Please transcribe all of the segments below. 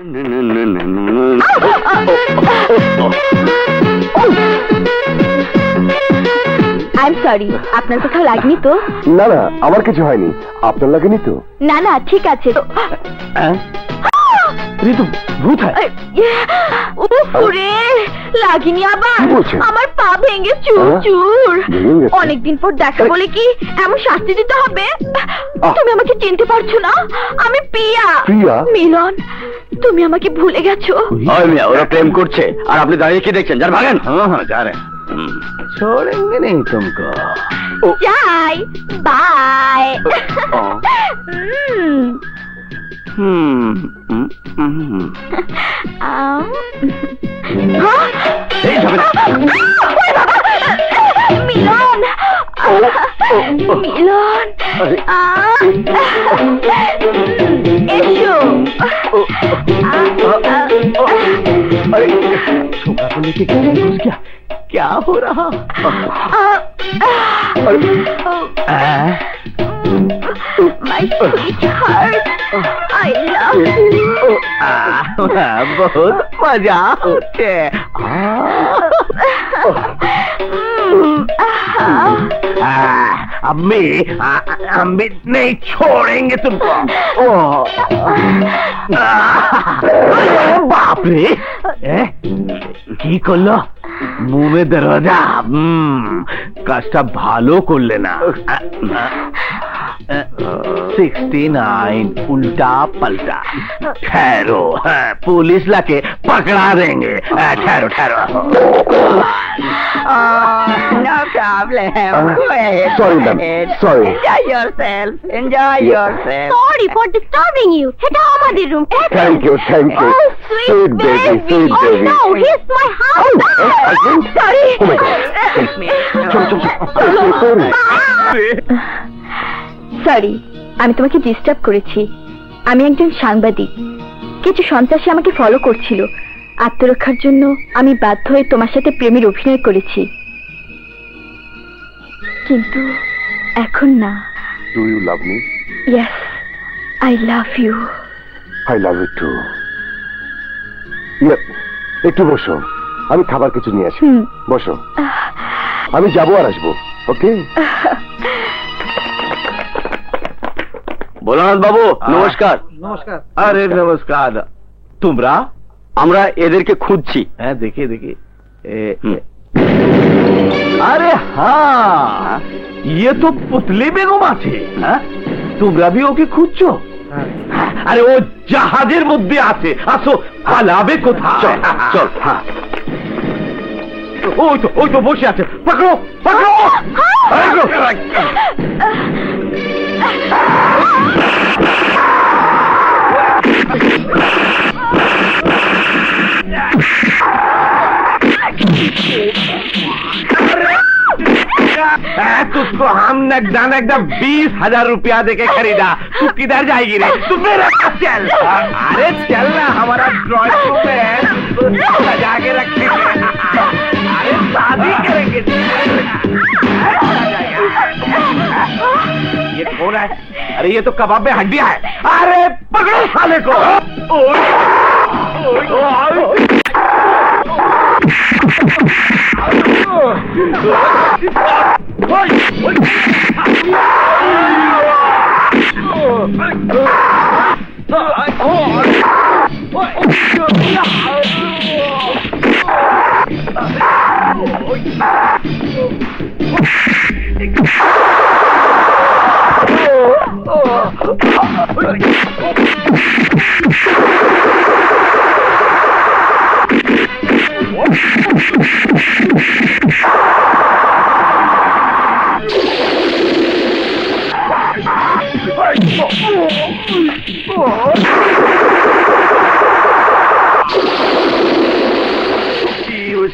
I am sorry, আপনার কোথাও লাগেনি তো? না না, আমার কিছু হয়নি। আপনার লাগেনি তো? না না, ঠিক আছে। ঋতু, ভূত হয়। ওরে, লাগেনি আবার? কি বলছেন? আমার পা ভেঙে চুর চুর। ভেঙে গেছে? অনেকদিন পর দেখা বলে কি এমন শাস্তি দিতে হবে? তুমি আমাকে চিনতে পারছো না? আমি প্রিয়া। প্রিয়া? মিলন, তুমি আমাকে ভুলে গেছো? ওই মিয়া, ওরা প্রেম করছে আর আপনি দাঁড়িয়ে কি দেখছেন? যার ভাগেন। हाँ हाँ जा रहे हैं, छोड़ेंगे नहीं तुमको। যাই, বাই। মিলন, মিলন, এসো। अरे छोकरा को लेके घुस गया, क्या हो रहा? My sweetheart, I love you. बहुत मजा होते। अम्मी अम्मी नहीं छोड़ेंगे तुमको। बाप रे, কি করলো? মুমে দরজা। কাজটা ভালো করলে না। 69 उल्टा पलटा। ठहरो, पुलिस लाके पकड़ा देंगे। ठहरो ठहरो। No problem. Go ahead. Sorry, ma'am. Sorry. Enjoy yourself. Enjoy yourself. Sorry for disturbing you. এটা আমাদের room. Thank you, thank you. Oh, sweet baby. sweet Oh baby. no, he's my husband. husband? Sorry. Oh my God. Sorry. Sorry, আমি তোমাকে disturb করেছি। আমি একজন সাংবাদিক। কিছু সন্ত্রাসী আমাকে ফলো করছিল। আত্মরক্ষার জন্য আমি বাধ্য হয়ে তোমার সাথে প্রেমের অভিনয় করেছি, কিন্তু এখন না। Do you love me? Yes, I love you. I love you too. একটু বসো, আমি খাবার কিছু নিয়ে আসি। বসো, আমি যাবো আর আসবো। ওকে? ভোলানাথ বাবু, নমস্কার। নমস্কার। আরে নমস্কার। তোমরা? আমরা এদেরকে খুঁজছি। হ্যাঁ, দেখি দেখি। अरे हाँ, ये तो पुतली बेगम আছে। তোমরা भी ওকে খুঁজছো? আরে ও জাহাজের মধ্যে আছে। আসো, পালাবে কোথায়? চল। হ্যাঁ, ওই তো বসে আছে। পকড়ো পকড়ো। तुझको हम नगदा 20,000 रुपया देके खरीदा। तू किधर जाएगी रे? तू मेरे साथ चल। अरे चल ना, हमारा ड्राइंग रूम में है, सजा के रखी है। अरे शादी करेंगे। ये कौन है? अरे ये तो कबाब में हड्डियां है। अरे पकड़ो साले को।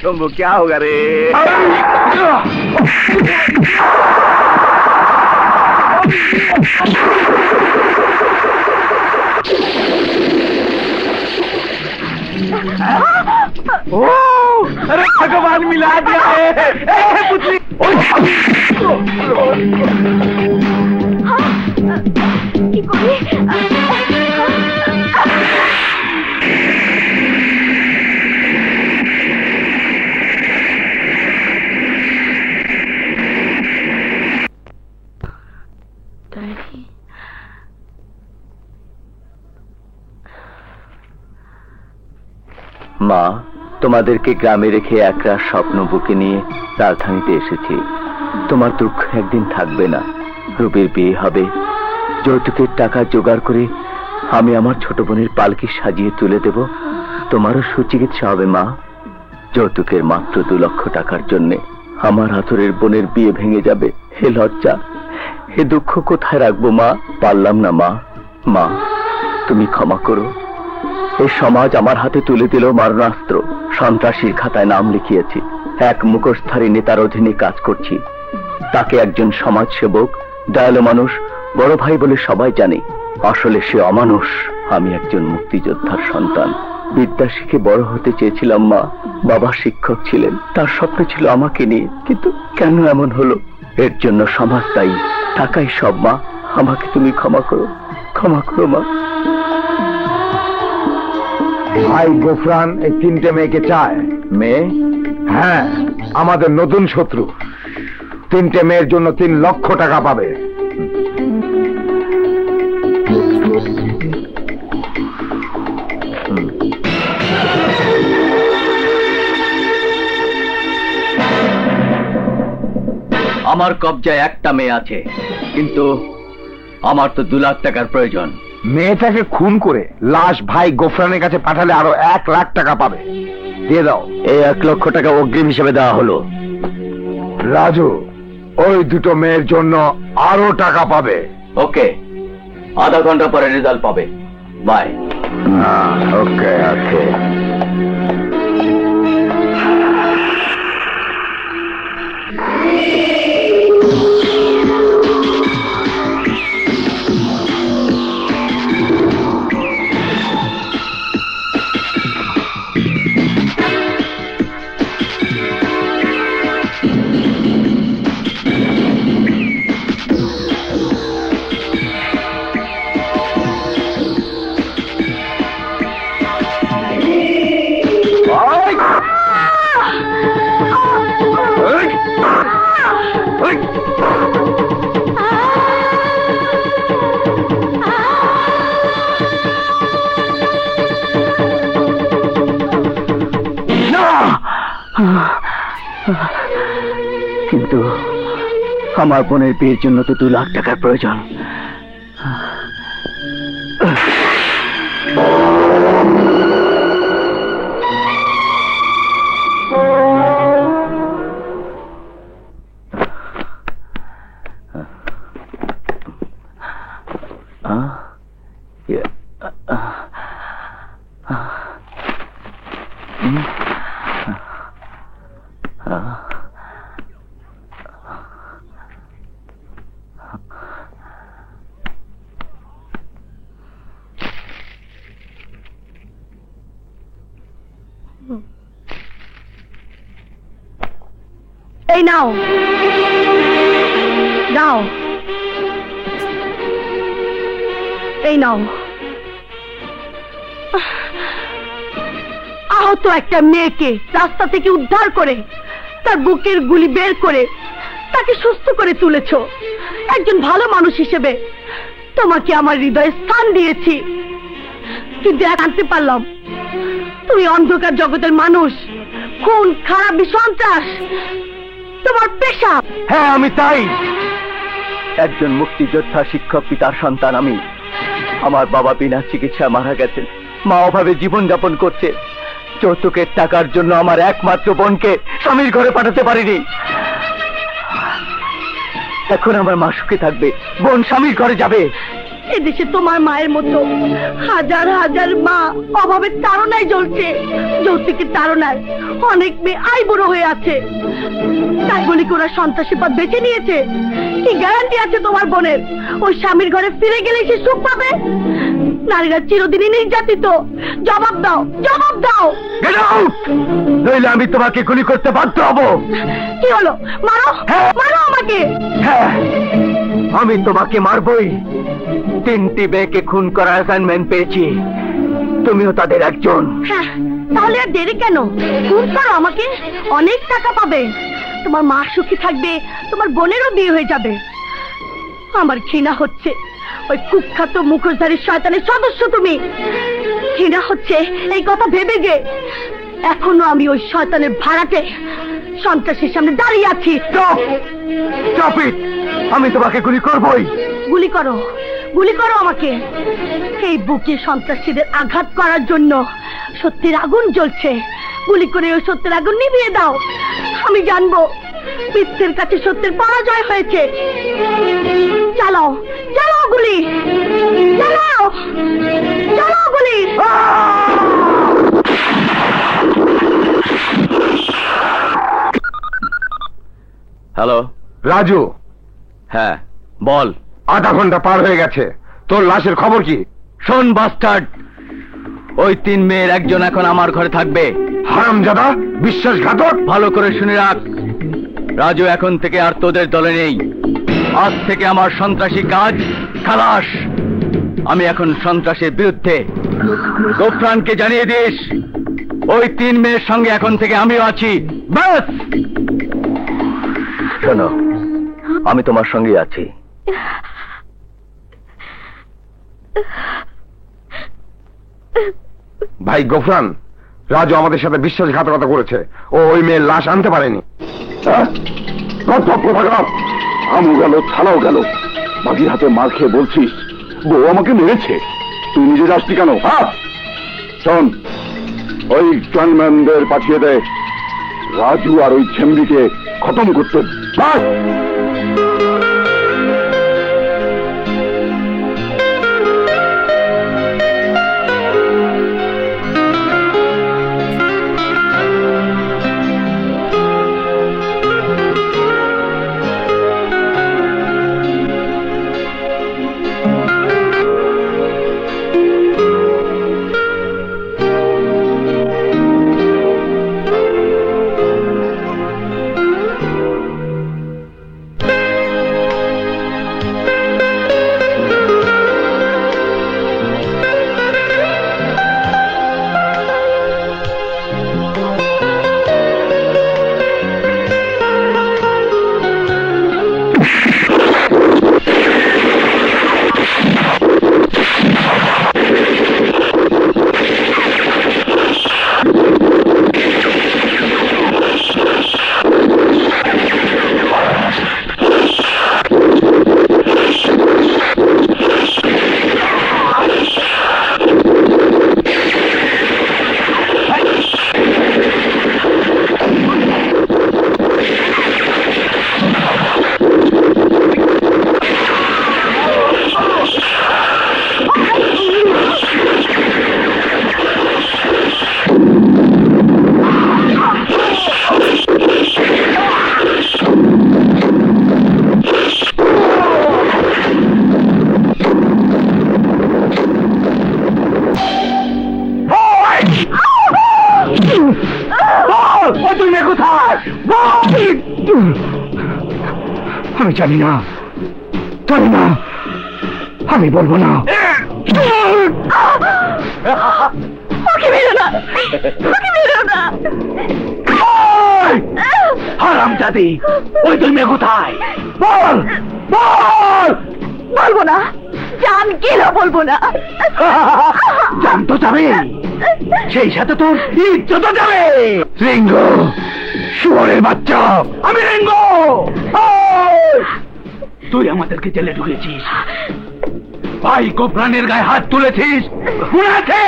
शंभू, क्या होगा रे? अरे भगवान मिला दिया है। पुतली কি করি? মা, তোমাদেরকে গ্রামে রেখে একরাশ স্বপ্ন বুকে নিয়ে রাজধানীতে এসেছি। তোমার দুঃখ একদিন থাকবে না। রূপের বিয়ে হবে, যৌতুকের টাকা জোগাড় করে আমি আমার ছোট বোনের পালকি সাজিয়ে তুলে দেব। তোমারও সুচিকিৎসা হবে মা। যৌতুকের মাত্র 2 লক্ষ টাকার জন্য আমার আদরের বোনের বিয়ে ভেঙে যাবে। হে লজ্জা, হে দুঃখ কোথায় রাখবো মা? পারলাম না মা। মা, তুমি ক্ষমা করো। এই সমাজ আমার হাতে তুলে দিল মারণাস্ত্র। সন্ত্রাসীর খাতায় নাম লিখিয়েছি। এক মুখোশধারী নেতার অধীনে কাজ করছি। তাকে একজন সমাজসেবক, দয়ালু মানুষ, বড় ভাই বলে সবাই জানে। আসলে সে অমানুষ। আমি একজন মুক্তিযোদ্ধার সন্তান। বিদ্যা শিখে বড় হতে চেয়েছিলাম মা। বাবা শিক্ষক ছিলেন, তার স্বপ্ন ছিল আমাকে নিয়ে। কিন্তু কেন এমন হলো? এর জন্য সমাজ দায়ী। টাকাই সব মা। আমাকে তুমি ক্ষমা করো, ক্ষমা করো মা। ভাই গোফরান এই 3টে মেয়েকে চায়। মেয়ে? হ্যাঁ, আমাদের নতুন শত্রু। 3টে মেয়ের জন্য 3 লক্ষ টাকা পাবে। আমার কবজায় একটা মেয়ে আছে, কিন্তু আমার তো 2 লাখ টাকার প্রয়োজন। মেয়েটাকে খুন করে লাশ ভাই গোফরানের কাছে পাঠালে আরো 1 লাখ টাকা পাবে। দিয়ে দাও। এই 1 লক্ষ টাকা অগ্রিম হিসেবে দেওয়া হলো। রাজু, ওই 2টো মেয়ের জন্য আরো টাকা পাবে। ওকে, আধা ঘন্টা পরে রেজাল্ট পাবে। বাই। ওকে ওকে। কিন্তু আমার বোনের বিয়ের জন্য তো 2 লাখ টাকার প্রয়োজন। এই নাও, নাও, এই নাও। আহত একটা মেয়েকে রাস্তা থেকে উদ্ধার করে তার বুকের গুলি বের করে তাকে সুস্থ করে তুলেছ। একজন ভালো মানুষ হিসেবে তোমাকে আমার হৃদয়ে স্থান দিয়েছি, কিন্তু জানতে পারলাম তুমি অন্ধকার জগতের মানুষ। খুন, খারাপ, সন্ত্রাস তোমার পেশা। হ্যাঁ, আমি তাই। একজন মুক্তিযোদ্ধা শিক্ষক পিতার সন্তান আমি। আমার বাবা বিনা চিকিৎসায় মারা গেছেন, মা অভাবে জীবন যাপন করছে। যৌতুকের টাকার জন্য আমার একমাত্র বোনকে স্বামীর ঘরে পাঠাতে পারিনি। এখন আমার মা সুখে থাকবে, বোন স্বামীর ঘরে যাবে। এদেশে তোমার মায়ের মতো হাজার হাজার মা অভাবের তাড়নায় জ্বলছে, যৌতুকের তাড়নায় অনেক মেয়ে আইবুড়ো হয়ে আছে। তাই বলি কি ওরা সন্ত্রাসী পথ বেছে নিয়েছে? কি গ্যারান্টি আছে তোমার বোনের ওই স্বামীর ঘরে ফিরে গেলে সে সুখ পাবে? নারীরা চিরদিনই নির্যাতিত। জবাব দাও, জবাব দাও। নইলে আমি তোমাকে গুলি করতে বাধ্য হব। কি হলো? মারো, মারো আমাকে। হ্যাঁ, আমি তোমাকে মারবই। 3টি মেয়েকে খুন করার অ্যাসাইনমেন্ট পেয়েছি, তুমিও তাদের একজন। হ্যাঁ, তাহলে আর দেরি কেন? খুন করো আমাকে, অনেক টাকা পাবে। তোমার মা সুখী থাকবে, তোমার বোনেরও বিয়ে হয়ে যাবে। আমার ঘৃণা হচ্ছে ওই কুখ্যাত মুখোশধারী শয়তানের সদস্য তুমি। ঘৃণা হচ্ছে এই কথা ভেবে যে এখনো আমি ওই শয়তানের ভাড়াটে সন্ত্রাসীর সামনে দাঁড়িয়ে আছি। আমি তোমাকে গুলি করবই। গুলি করো, গুলি করো আমাকে। এই বুকে সন্ত্রাসীদের আঘাত করার জন্য সত্যের আগুন জ্বলছে। গুলি করে ওই সত্যের আগুন নিভিয়ে দাও। আমি জানবো মিথ্যের কাছে সত্যের পরাজয় হয়েছে। চালাও, চালাও গুলি, চালাও, চালাও গুলি। হ্যালো রাজু, হ্যাঁ বল। আধা ঘন্টা পার হয়ে গেছে, তোর লাশের খবর কি? শোন বাস্টার্ড, ওই 3 মেয়ের একজন এখন আমার ঘরে থাকবে। হারামজাদা, বিশ্বাসঘাতক। ভালো করে শুনে রাখ, রাজু এখন থেকে আর তোদের দলে নেই। আজ থেকে আমার সন্ত্রাসী কাজ খালাস। আমি এখন সন্ত্রাসের বিরুদ্ধে। গোফরানকে জানিয়ে দিস ওই 3 মেয়ের সঙ্গে এখন থেকে আমিও আছি। ব্যাস। শোনো, আমি তোমার সঙ্গে আছি। ভাই গোফরান, রাজু আমাদের সাথে বিশ্বাসঘাতকতা করেছে। ও ওই মেয়ের লাশ আনতে পারেনি। আমও গেল, ছালাও গেল। বাকির হাতে মার খেয়ে বলছিস বউ আমাকে মেরেছে, তুই নিজে যাসনি কেন? শোন, ওই গানম্যানদের পাঠিয়ে দে, রাজু আর ওই ছেমড়িকে খতম করতে। আমি জানি না, জানি না, আমি বলবো না। ওকে মেরো না, ওকে মেরো না। হারামজাদি, ওই তুই মেয়ে কোথায়? বল, বল। বলবো না, জান গেলেও বলবো না। জান তো যাবে, সেই সাথে তোর ইজ্জত যাবে। রিঙ্গ, শুয়োরের বাচ্চা, আমি রিঙ্গ। তুই আমাদেরকে জেলে ঢুকেছিস, ভাই গোফরানের গায়ে হাত তুলেছিস, মনে আছে?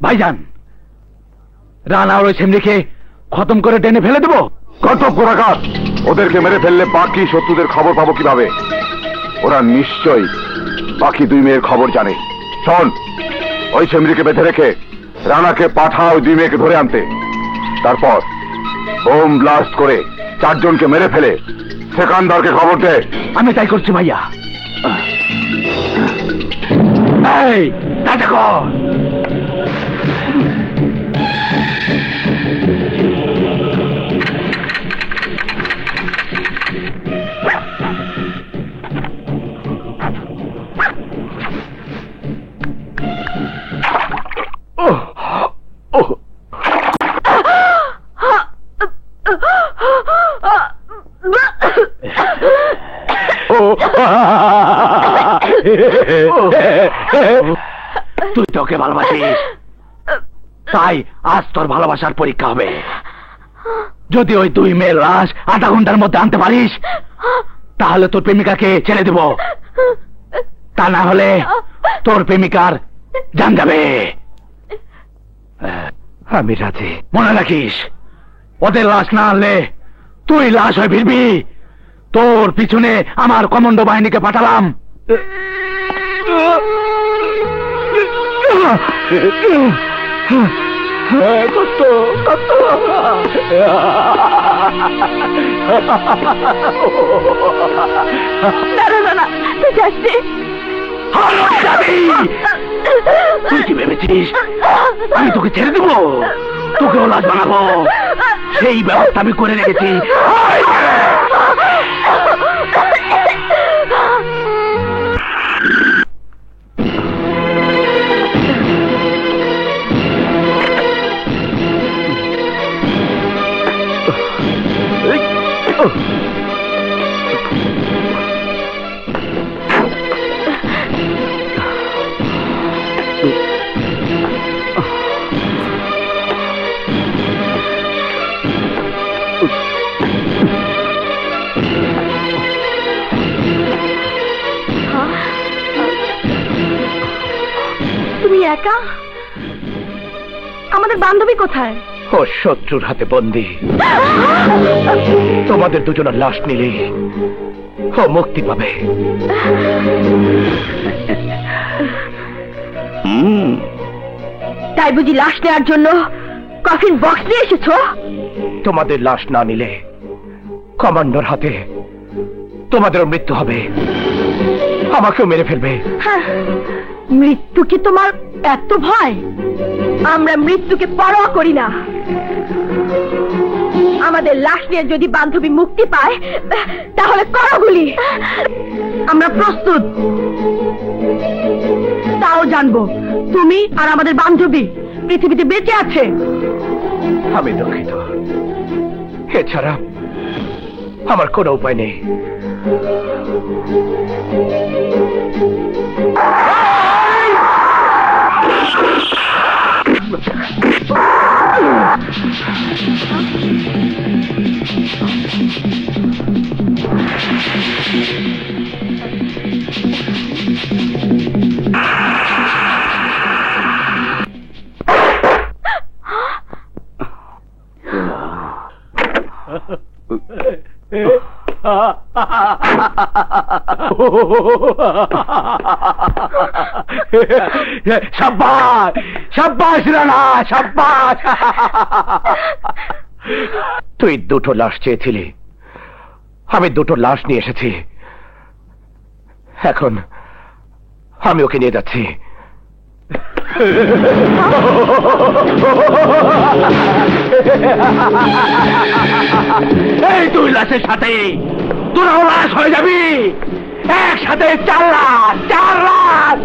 ভাইজান, রানা আর ওই ছেমনিকে খতম করে টেনে ফেলে দেবো। কর্তব্য রাখাত, ওদেরকে মেরে ফেললে বাকি শত্রুদের খবর পাবো কিভাবে? ওরা নিশ্চয়ই বাকি 2 মেয়ের খবর জানে। শোন, ওই সেমরিকে বেঁধে রেখে রানাকে পাঠাও 2 মেয়েকে ধরে আনতে। তারপর বোম ব্লাস্ট করে 4 জনকে মেরে ফেলে সেকান্দারকে খবর দে। আমি তাই করছি ভাইয়া। এই তাই দেখো, তুই তোকে ভালোবাসিস, তাই আজ তোর ভালোবাসার পরীক্ষা হবে। যদি ওই 2 মেয়ের লাশ আধা ঘন্টার মধ্যে আনতে পারিস, তাহলে তোর প্রেমিকাকে ছেড়ে দেব, তা না হলে তোর প্রেমিকার জান যাবে। আমি রাজি। মনে রাখিস, ওদের লাশ না আনলে তুই লাশ হয়ে ফিরবি। তোর পিছনে আমার কমান্ডো বাহিনীকে পাঠালাম। তুই কি ভেবেছিস আমি তোকে ছেড়ে দেবো? তোকেও লাশ বানাবো, সেই ব্যবস্থা আমি করে রেখেছি। তুমি একা? আমাদের বান্ধবী কোথায়? ও শত্রুর হাতে বন্দী। তোমাদের দুজনের লাশ নিলে ও মুক্তি পাবে। তাই বুঝি লাশ নেওয়ার জন্য কফিন বক্স নিয়ে এসেছো? তোমাদের লাশ না নিলে কমান্ডোর হাতে তোমাদেরও মৃত্যু হবে, আমাকেও মেরে ফেলবে। হ্যাঁ, মৃত্যু কি তোমার এত ভয়? আমরা মৃত্যুকে পরোয়া করি না। আমাদের লাশ নিয়ে যদি বান্ধবী মুক্তি পায়, তাহলে করো গুলি। আমরা প্রস্তুত। তাও জানবো তুমি আর আমাদের বান্ধবী পৃথিবীতে বেঁচে আছে। আমি দুঃখিত, এছাড়া আমার কোনো উপায় নেই। শাবাশ শাবাশ রানা, শাবাশ। তুই 2টো লাশ চেয়েছিলি, আমি 2টো লাশ নিয়ে এসেছি। এখন আমি ওকে নিয়ে যাচ্ছি। এই 2 লাশের সাথে তোরাও লাশ হয়ে যাবি, একসাথে 4 লাশ, 4 লাশ।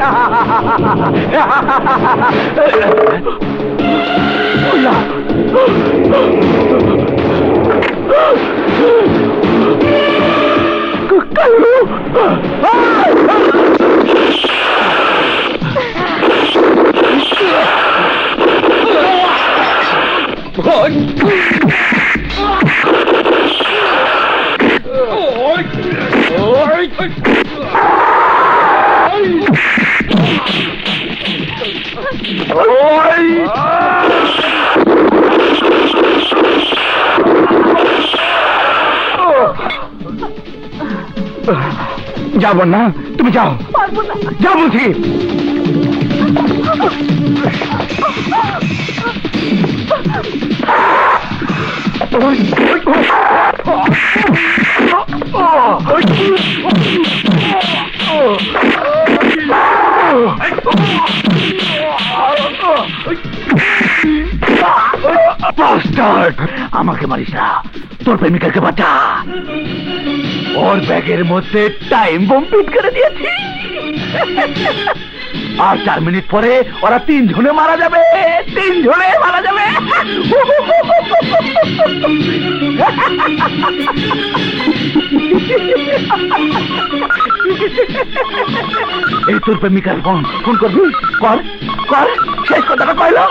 যাও না, তুমি যাও, পারবো না। যাও বলছি। বাস্টার্ড, আমাকে মারিস না, তোর প্রেমিকাকে বাঁচা। ওর ব্যাগের মধ্যে টাইম বোম ফিট করে দিয়েছি। আর 4 মিনিট পরে ওরা 3 জনে মারা যাবে, 3 জনে মারা যাবে। এই তোর প্রেমিকার ফোন, ফোন করবি, কর কর, শেষ কথাটা কইলো।